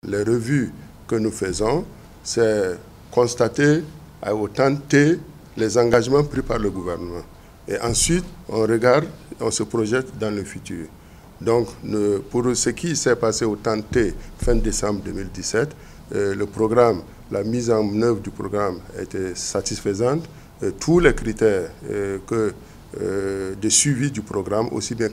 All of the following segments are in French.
Les revues que nous faisons, c'est constater à autant T les engagements pris par le gouvernement. Et ensuite, on regarde, on se projette dans le futur. Donc, pour ce qui s'est passé au temps T, fin décembre 2017, le programme, la mise en œuvre du programme était satisfaisante. Tous les critères de suivi du programme, aussi bien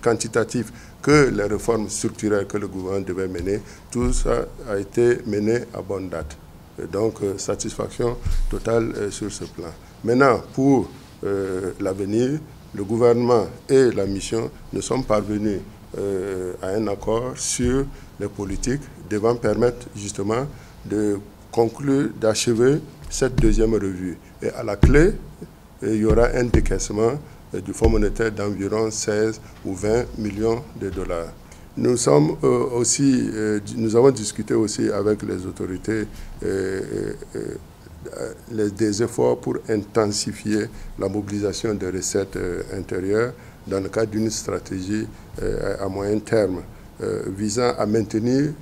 quantitatifs que les réformes structurelles que le gouvernement devait mener, tout ça a été mené à bonne date. Et donc, satisfaction totale sur ce plan. Maintenant, pour l'avenir, le gouvernement et la mission ne sont parvenus à un accord sur les politiques devant permettre justement de conclure, d'achever cette deuxième revue. Et à la clé, il y aura un décaissement du Fonds monétaire d'environ 16 ou 20 millions de dollars. Nous avons discuté aussi avec les autorités des efforts pour intensifier la mobilisation des recettes intérieures dans le cadre d'une stratégie à moyen terme visant à maintenir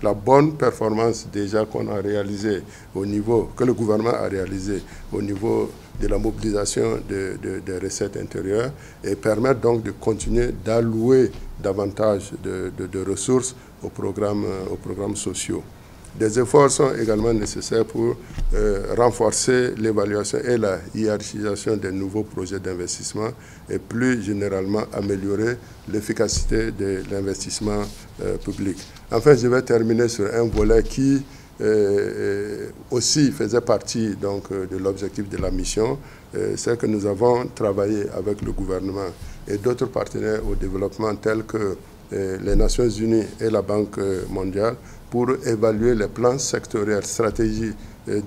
la bonne performance déjà qu'on a réalisée que le gouvernement a réalisé au niveau de la mobilisation des recettes intérieures et permettre donc de continuer d'allouer davantage de ressources aux programmes sociaux. Des efforts sont également nécessaires pour renforcer l'évaluation et la hiérarchisation des nouveaux projets d'investissement et plus généralement améliorer l'efficacité de l'investissement public. Enfin, je vais terminer sur un volet qui aussi faisait partie donc, de l'objectif de la mission, c'est que nous avons travaillé avec le gouvernement et d'autres partenaires au développement tels que les Nations Unies et la Banque mondiale pour évaluer les plans sectoriels, stratégies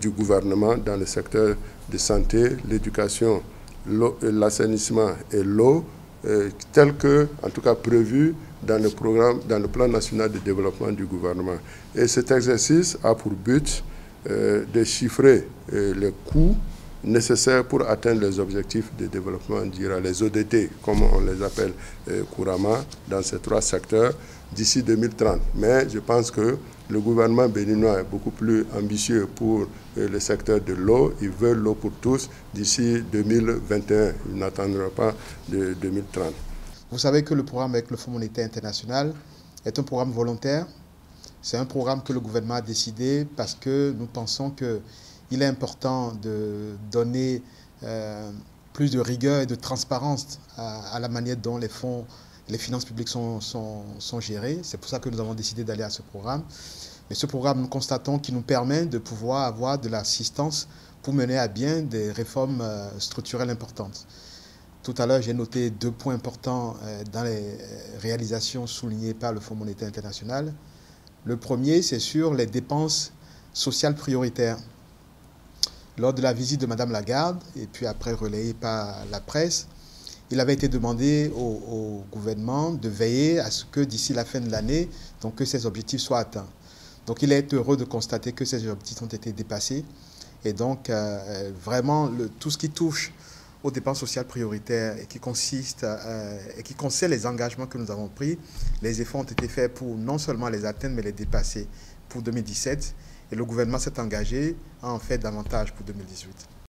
du gouvernement dans le secteur de santé, l'éducation, l'assainissement et l'eau, tels que, en tout cas, prévus dans le plan national de développement du gouvernement. Et cet exercice a pour but de chiffrer les coûts nécessaires pour atteindre les objectifs de développement durable, les ODD, comme on les appelle couramment, dans ces trois secteurs, d'ici 2030. Mais je pense que le gouvernement béninois est beaucoup plus ambitieux pour le secteur de l'eau. Ils veulent l'eau pour tous d'ici 2021. Ils n'attendront pas de 2030. Vous savez que le programme avec le Fonds monétaire international est un programme volontaire. C'est un programme que le gouvernement a décidé parce que nous pensons qu'il est important de donner plus de rigueur et de transparence à la manière dont les finances publiques sont gérées. C'est pour ça que nous avons décidé d'aller à ce programme. Mais ce programme, nous constatons qu'il nous permet de pouvoir avoir de l'assistance pour mener à bien des réformes structurelles importantes. Tout à l'heure, j'ai noté 2 points importants dans les réalisations soulignées par le Fonds monétaire international. Le premier, c'est sur les dépenses sociales prioritaires. Lors de la visite de Mme Lagarde, et puis après relayée par la presse, il avait été demandé au gouvernement de veiller à ce que d'ici la fin de l'année, donc que ces objectifs soient atteints. Donc il est heureux de constater que ces objectifs ont été dépassés. Et donc vraiment, tout ce qui touche aux dépenses sociales prioritaires et qui concerne les engagements que nous avons pris, les efforts ont été faits pour non seulement les atteindre, mais les dépasser pour 2017. Et le gouvernement s'est engagé à en faire davantage pour 2018.